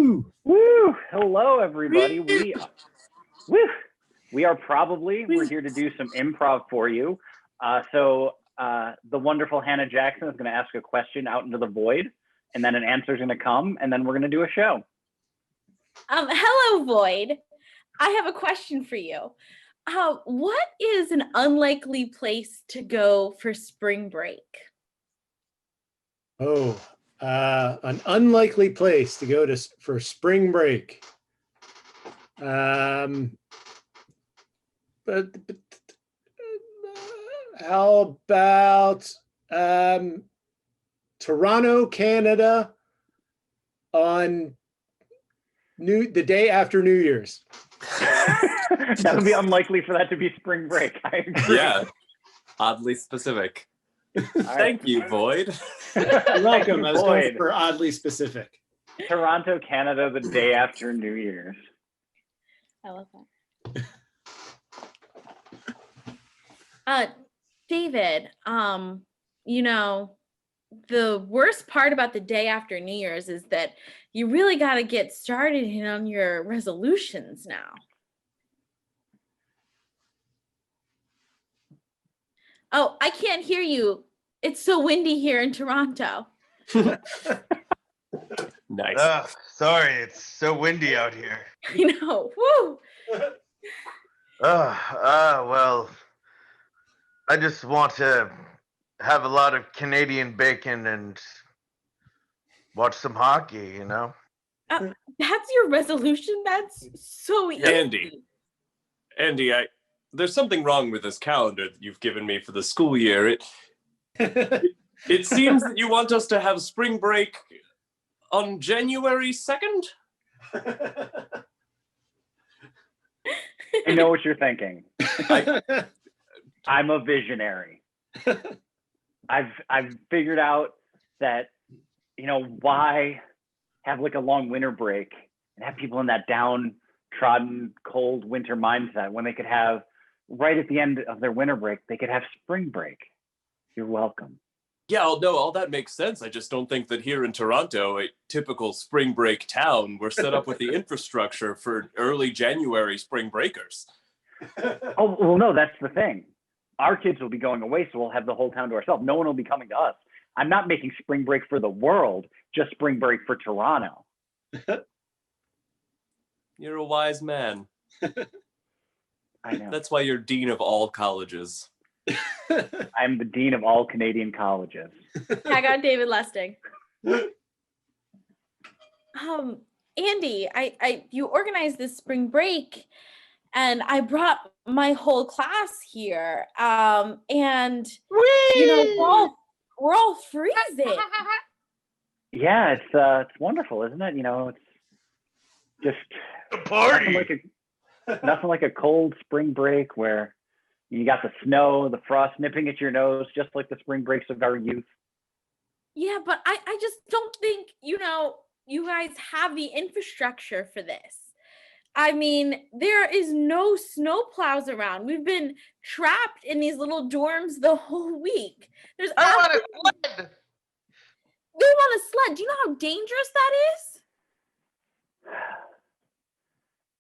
Woo! Woo! Hello, everybody. We're here to do some improv for you. So the wonderful Hannah Jackson is going to ask a question out into the void, and then an answer is going to come, and then we're going to do a show. Hello, Void. I have a question for you. What is an unlikely place to go for spring break? Oh, an unlikely place to go for spring break. But how about Toronto, Canada on the day after New Year's? That would be unlikely for that to be spring break. I agree. Yeah, oddly specific. Thank you, Void. You're welcome. I was going Void. for oddly specific. Toronto, Canada, the day after New Year's. I love that. David, you know, the worst part about the day after New Year's is that you really got to get started on your resolutions now. Oh, I can't hear you. It's so windy here in Toronto. Nice. Sorry, it's so windy out here. I know. Woo! Well, I just want to have a lot of Canadian bacon and watch some hockey, you know? That's your resolution? That's so easy. Andy, there's something wrong with this calendar that you've given me for the school year. It seems that you want us to have spring break on January 2nd? I know what you're thinking. I'm a visionary. I've figured out that, you know, why have like a long winter break and have people in that downtrodden, cold winter mindset when they could have, right at the end of their winter break, they could have spring break. You're welcome. Yeah, no, all that makes sense. I just don't think that here in Toronto, a typical spring break town, we're set up with the infrastructure for early January spring breakers. Oh, well, no, that's the thing. Our kids will be going away, so we'll have the whole town to ourselves. No one will be coming to us. I'm not making spring break for the world, just spring break for Toronto. You're a wise man. I know. That's why you're dean of all colleges. I'm the dean of all Canadian colleges. I got David Lustig. Andy, you organized this spring break, and I brought my whole class here. And you know, we're all freezing. Yeah, it's wonderful, isn't it? You know, it's just A party! nothing like a cold spring break where you got the snow, the frost nipping at your nose, just like the spring breaks of our youth. Yeah, but I just don't think, you know, you guys have the infrastructure for this. I mean, there is no snow plows around. We've been trapped in these little dorms the whole week. I want a sled! You want a sled? Do you know how dangerous that is?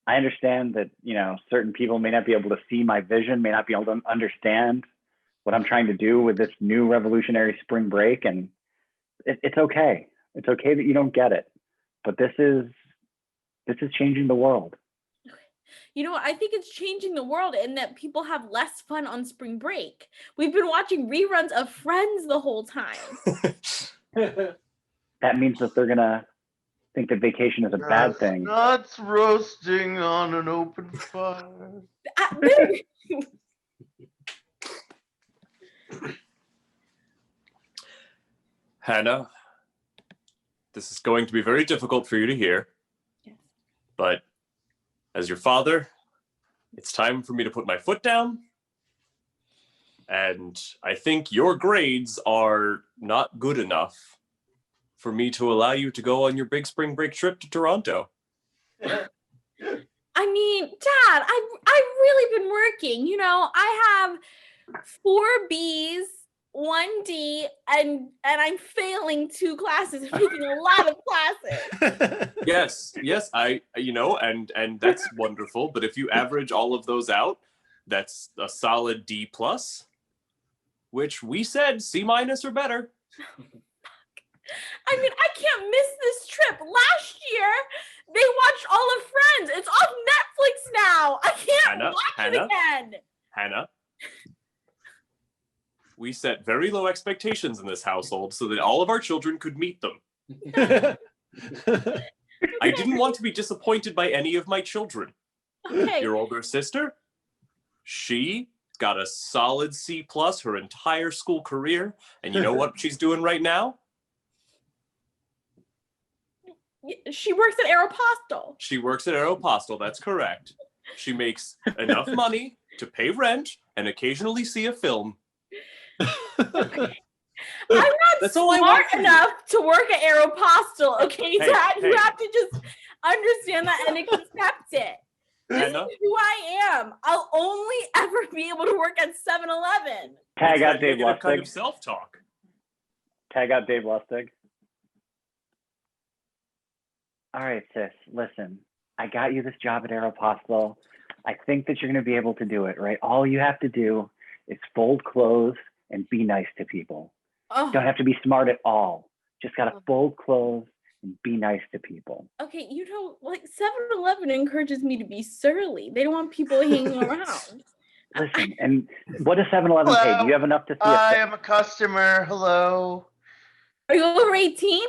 I understand that, you know, certain people may not be able to see my vision, may not be able to understand what I'm trying to do with this new revolutionary spring break. And it's okay. It's okay that you don't get it. But this is changing the world. You know what? I think it's changing the world in that people have less fun on spring break. We've been watching reruns of Friends the whole time. That means that they're going to think that vacation is a bad thing. Nuts roasting on an open fire. Hannah, this is going to be very difficult for you to hear. Yes. But as your father, it's time for me to put my foot down. And I think your grades are not good enough for me to allow you to go on your big spring break trip to Toronto. I mean, Dad, I've really been working. You know, I have 4 B's 1D and I'm failing 2 classes and taking a lot of classes. Yes, and that's wonderful. But if you average all of those out, that's a solid D plus, which we said C minus or better. I mean, I can't miss this trip. Last year, they watched all of Friends. It's off Netflix now. I can't watch it again. Hannah, we set very low expectations in this household so that all of our children could meet them. I didn't want to be disappointed by any of my children. Okay. Your older sister, she got a solid C plus her entire school career. And you know what she's doing right now? She works at Aeropostale. She works at Aeropostale, that's correct. She makes enough money to pay rent and occasionally see a film. I'm not smart enough to work at Aeropostale, okay, Dad? You have to just understand that and accept it. This is who I am. I'll only ever be able to work at 7-Eleven. Tag out Dave Lustig. Kind of self-talk. Tag out Dave Lustig. All right, sis, listen. I got you this job at Aeropostale. I think that you're going to be able to do it, right? All you have to do is fold clothes and be nice to people. Oh. Don't have to be smart at all. Just got to fold clothes and be nice to people. Okay, you know, like 7-Eleven encourages me to be surly. They don't want people hanging around. Listen, and what does 7-Eleven pay? Do you have enough to see I am a customer. Hello. Are you over 18?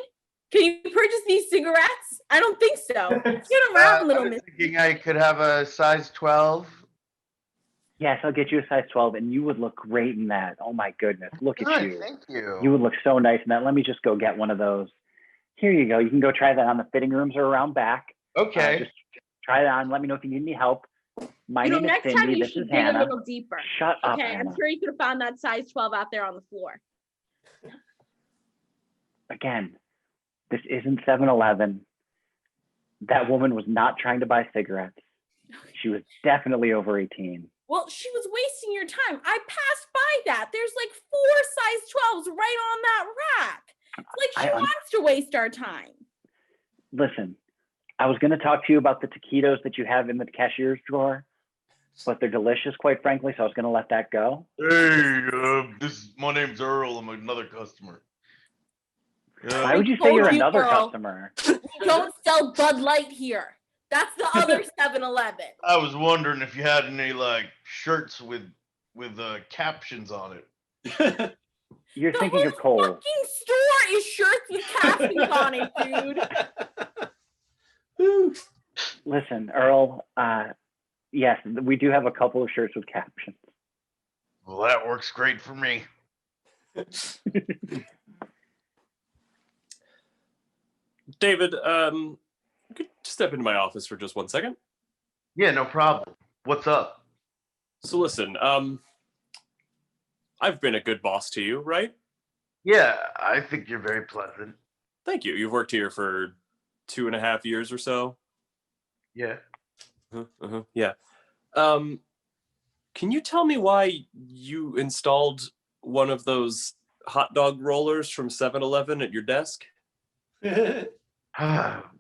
Can you purchase these cigarettes? I don't think so. Get around, little miss. Thinking I could have a size 12. Yes, I'll get you a size 12, and you would look great in that. Oh my goodness, look at you. Thank you. You would look so nice in that. Let me just go get one of those. Here you go. You can go try that on. The fitting rooms are around back. Okay. Just try it on. Let me know if you need any help. My name is next Cindy. time you This should is dig Hannah. a little deeper. Shut up, Okay, Hannah. I'm sure you could have found that size 12 out there on the floor. Again, this isn't 7-Eleven. That woman was not trying to buy cigarettes. She was definitely over 18. Well, she was wasting your time. I passed by that. There's like 4 size 12s right on that rack. Like she wants to waste our time. Listen, I was going to talk to you about the taquitos that you have in the cashier's drawer, but they're delicious, quite frankly, so I was going to let that go. Hey, my name's Earl. I'm another customer. Why would you say you're another Earl, customer? We don't sell Bud Light here. That's the other 7-Eleven. I was wondering if you had any like shirts with captions on it. You're thinking of Cole. The fucking store is shirts with captions on it, dude. Listen, Earl, yes, we do have a couple of shirts with captions. Well, that works great for me. David, could you step into my office for just 1 second? Yeah, no problem. What's up? So listen, I've been a good boss to you, right? Yeah, I think you're very pleasant. Thank you. You've worked here for 2.5 years or so. Yeah. Yeah. Can you tell me why you installed one of those hot dog rollers from 7-Eleven at your desk?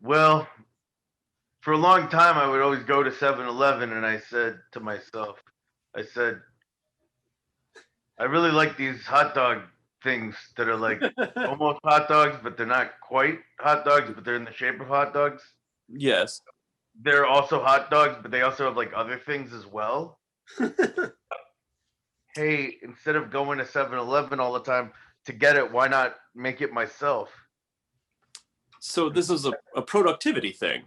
Well, for a long time, I would always go to 7-Eleven, and I said to myself, I really like these hot dog things that are like almost hot dogs, but they're not quite hot dogs, but they're in the shape of hot dogs. Yes. They're also hot dogs, but they also have like other things as well. Hey, instead of going to 7-Eleven all the time to get it, why not make it myself? So this is a productivity thing.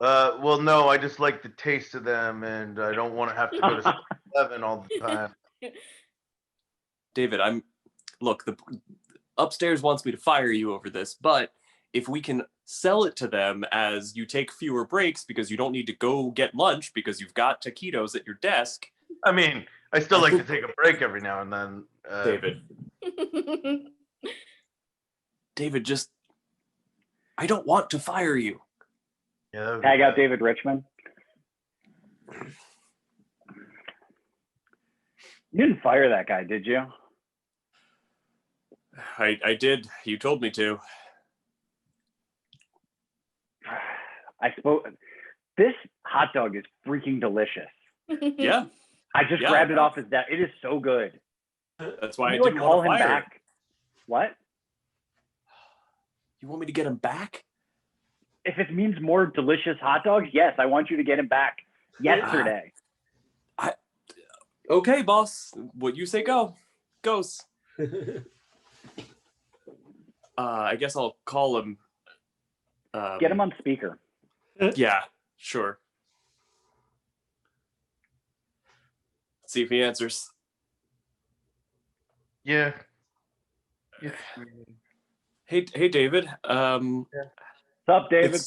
Well, no, I just like the taste of them, and I don't want to have to go to 7-Eleven all the time. David, look, the upstairs wants me to fire you over this, but if we can sell it to them as you take fewer breaks because you don't need to go get lunch because you've got taquitos at your desk. I mean, I still like to take a break every now and then. David, I don't want to fire you. Yeah, Tag out David Richmond. You didn't fire that guy, did you? I did. You told me to. I spoke. This hot dog is freaking delicious. Yeah, I just Yeah, grabbed it no. off his desk. It is so good. that's why I Can you like didn't call want to him fire him. back? What? You want me to get him back? If it means more delicious hot dogs, yes, I want you to get him back yesterday. Okay, boss. What you say goes. I guess I'll call him. Get him on speaker. Yeah, sure. See if he answers. Yeah. Hey, David. What's up, David?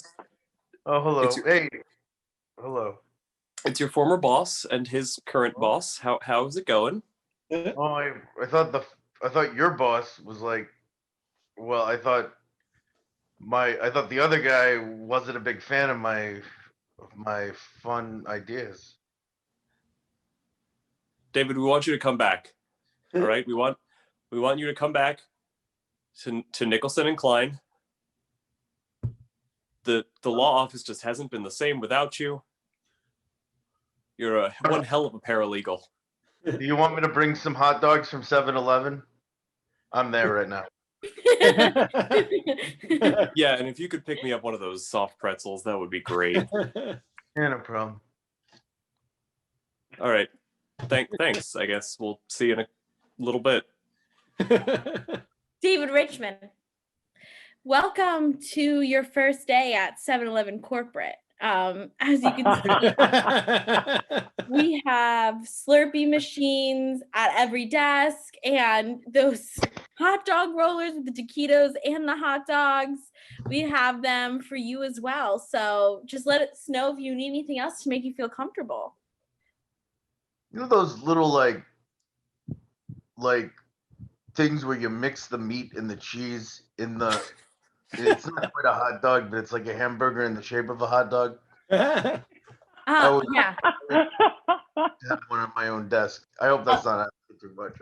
Oh, hello. It's your- Hey. Hello. It's your former boss and his current boss. How is it going? Oh, I thought your boss was like, well, I thought the other guy wasn't a big fan of my fun ideas. David, we want you to come back. All right, we want you to come back to Nicholson and Klein. The law office just hasn't been the same without you. You're one hell of a paralegal. Do you want me to bring some hot dogs from 7-Eleven? I'm there right now. Yeah, and if you could pick me up one of those soft pretzels, that would be great. Yeah, no problem. All right. Thanks. I guess we'll see you in a little bit. David Richmond, welcome to your first day at 7-Eleven corporate. As you can see, we have Slurpee machines at every desk and those hot dog rollers with the taquitos and the hot dogs. We have them for you as well. So just let us know if you need anything else to make you feel comfortable. You know those little like things where you mix the meat and the cheese in the it's not quite a hot dog, but it's like a hamburger in the shape of a hot dog. would- Yeah. Have one on my own desk. I hope that's not asking too much.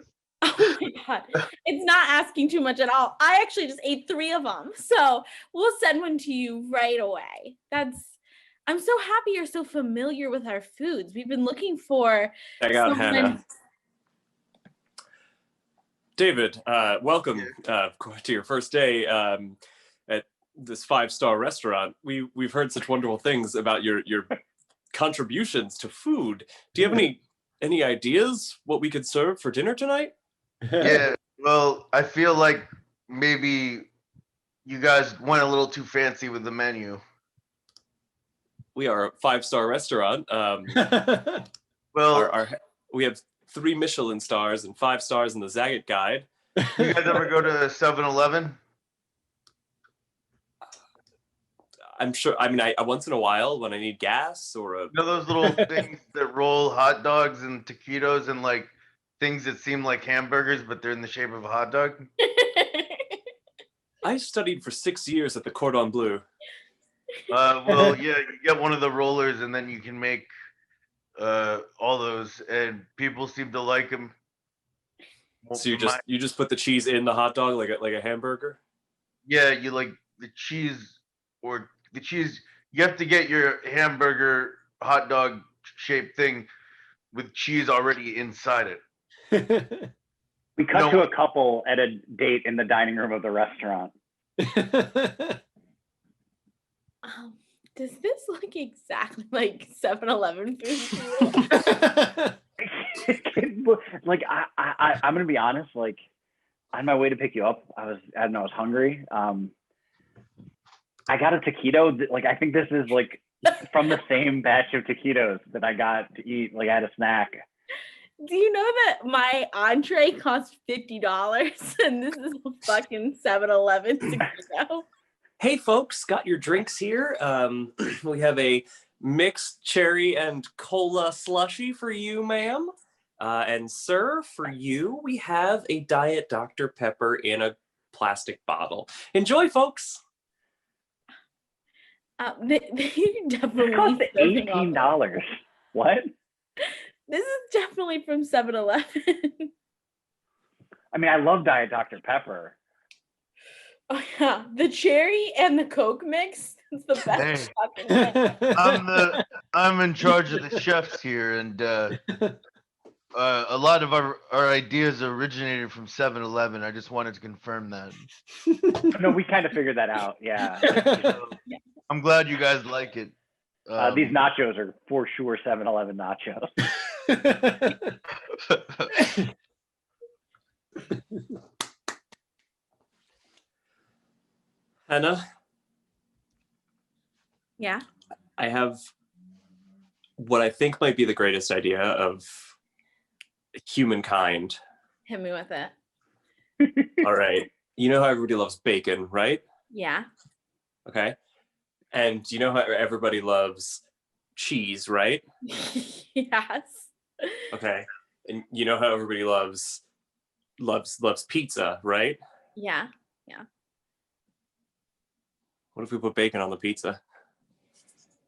Oh my God. It's not asking too much at all. I actually just ate 3 of them. So we'll send one to you right away. I'm so happy you're so familiar with our foods. We've been looking for Check out Hannah. David, welcome to your first day at this 5-star restaurant. We've heard such wonderful things about your contributions to food. Do you have any ideas what we could serve for dinner tonight? Yeah, well, I feel like maybe you guys went a little too fancy with the menu. We are a 5-star restaurant. Well, we have 3 Michelin stars and 5 stars in the Zagat Guide. you guys ever go to 7-Eleven? I'm sure. I mean, I once in a while when I need gas or a. You know those little things that roll hot dogs and taquitos and like things that seem like hamburgers, but they're in the shape of a hot dog? I studied for 6 years at the Cordon Bleu. Well, yeah, you get one of the rollers and then you can make all those, and people seem to like them. So you just put the cheese in the hot dog like a hamburger? Yeah, you like the cheese you have to get your hamburger hot dog shaped thing with cheese already inside it. We cut to a couple at a date in the dining room of the restaurant. Does this look exactly like 7-Eleven food to you? Like I'm gonna be honest, like on my way to pick you up, I was hungry. I got a taquito. Like I think this is like from the same batch of taquitos that I got to eat. Like I had a snack. Do you know that my entree cost $50 and this is a fucking 7-Eleven taquito? Hey folks, got your drinks here. We have a mixed cherry and cola slushy for you, ma'am. And sir, for you, we have a Diet Dr. Pepper in a plastic bottle. Enjoy, folks. They definitely It cost $18. What? This is definitely from 7-Eleven. I mean, I love Diet Dr. Pepper. Oh yeah, the cherry and the Coke mix is the best fucking thing. I'm in charge of the chefs here, and a lot of our ideas originated from 7-Eleven. I just wanted to confirm that. No, we kind of figured that out. Yeah. I'm glad you guys like it. These nachos are for sure 7-Eleven nachos. Hannah, Yeah. I have what I think might be the greatest idea of humankind. Hit me with it. All right. You know how everybody loves bacon, right? Yeah. Okay. And you know how everybody loves cheese, right? Yes. Okay. And you know how everybody loves pizza, right? Yeah. What if we put bacon on the pizza?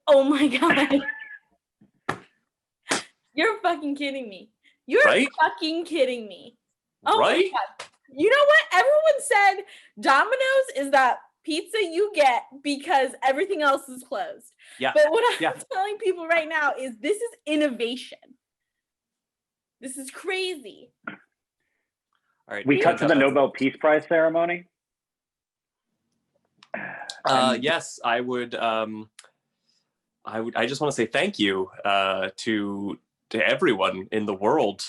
Oh my god. You're fucking kidding me. You're Right? fucking kidding me. Oh Right? my god. You know what? Everyone said Domino's is that pizza you get because everything else is closed. Yeah. But what I'm Yeah. telling people right now is this is innovation. This is crazy. All right. We cut to the Nobel Peace Prize ceremony. Yes, I just want to say thank you to everyone in the world,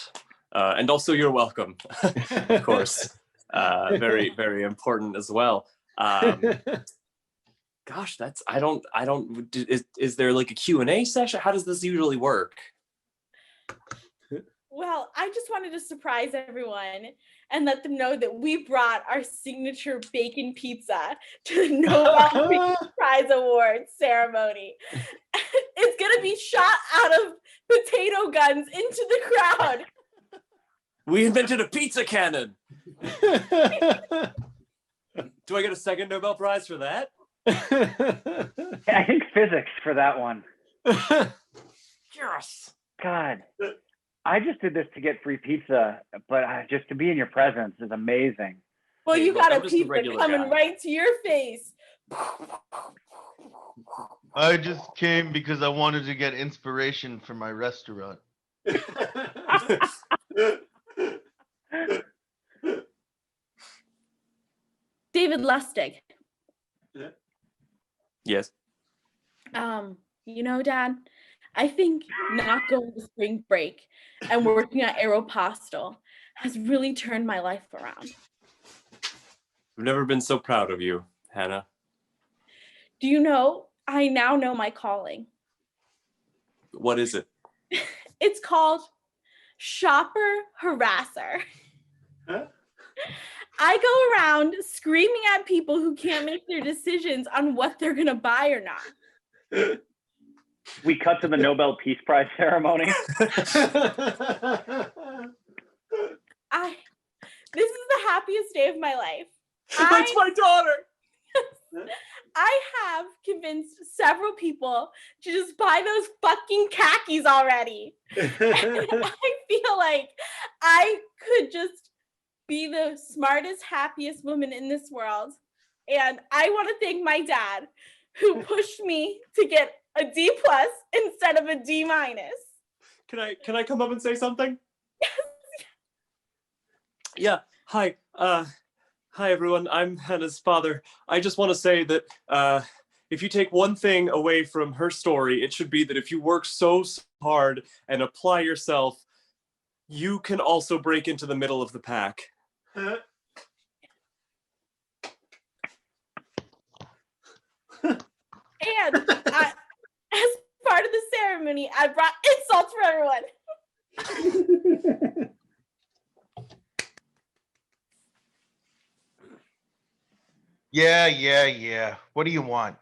and also you're welcome, of course. Very, very important as well. Gosh, is there like a Q&A session? How does this usually work? Well, I just wanted to surprise everyone and let them know that we brought our signature bacon pizza to the Nobel Peace Prize Awards ceremony. It's going to be shot out of potato guns into the crowd. We invented a pizza cannon. Do I get a second Nobel Prize for that? I think physics for that one. Yes. God, I just did this to get free pizza, but just to be in your presence is amazing. Well, Hey, you look, got a I'm just a pizza regular coming guy. right to your face. I just came because I wanted to get inspiration for my restaurant. David Lustig. Yes. You know, Dad, I think not going to spring break and working at Aeropostale has really turned my life around. I've never been so proud of you, Hannah. Do you know, I now know my calling. What is it? It's called shopper harasser. Huh? I go around screaming at people who can't make their decisions on what they're going to buy or not. We cut to the Nobel Peace Prize ceremony. This is the happiest day of my life. That's my daughter. I have convinced several people to just buy those fucking khakis already. And I feel like I could just be the smartest, happiest woman in this world. And I want to thank my dad who pushed me to get a D+ instead of a D-. Can I come up and say something? Yeah. Hi. Hi everyone. I'm Hannah's father. I just want to say that if you take one thing away from her story, it should be that if you work so hard and apply yourself, you can also break into the middle of the pack. And as part of the ceremony, I brought insults for everyone. Yeah. What do you want?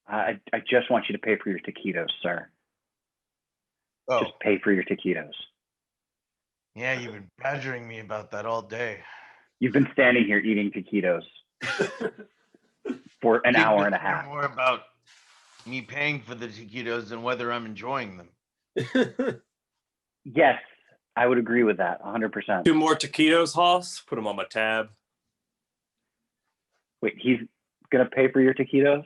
I just want you to pay for your taquitos, sir. Oh, Just pay for your taquitos. yeah, you've been badgering me about that all day. You've been standing here eating taquitos for an You'd hour and a care half. More about me paying for the taquitos than whether I'm enjoying them. Yes, I would agree with that 100%. 2 more taquitos, Hoss. Put them on my tab. Wait, he's gonna pay for your taquitos?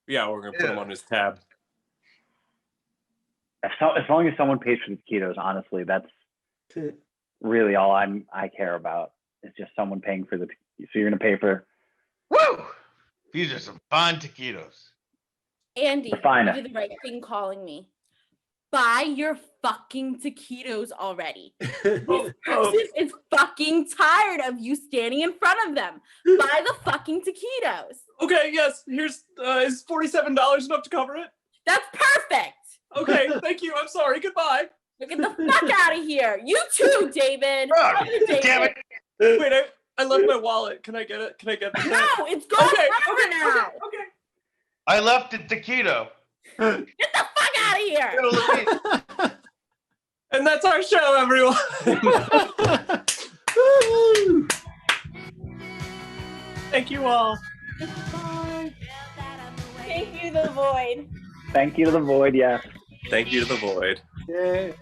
Yeah, we're gonna put them Yeah. on his tab. As long as someone pays for the taquitos, honestly, that's really all I care about. It's just someone paying for the. So you're gonna pay for Woo! These are some fine taquitos. Andy, The you finest. did the right thing calling me. Buy your fucking taquitos already. This person is fucking tired of you standing in front of them. Buy the fucking taquitos. Okay, yes. Here's is $47 enough to cover it? That's perfect. Okay, thank you. I'm sorry. Goodbye. Get the fuck out of here. You too, David. Oh, Other David. damn it. Wait, I left my wallet. Can I get it? Can I get No, that? it's gone Okay, forever now. okay. I left a taquito. Get the fuck out of here. It'll be- And that's our show, everyone. Thank you all. Thank you, the void. thank you to the void. Yes. Thank you to the void. Yay.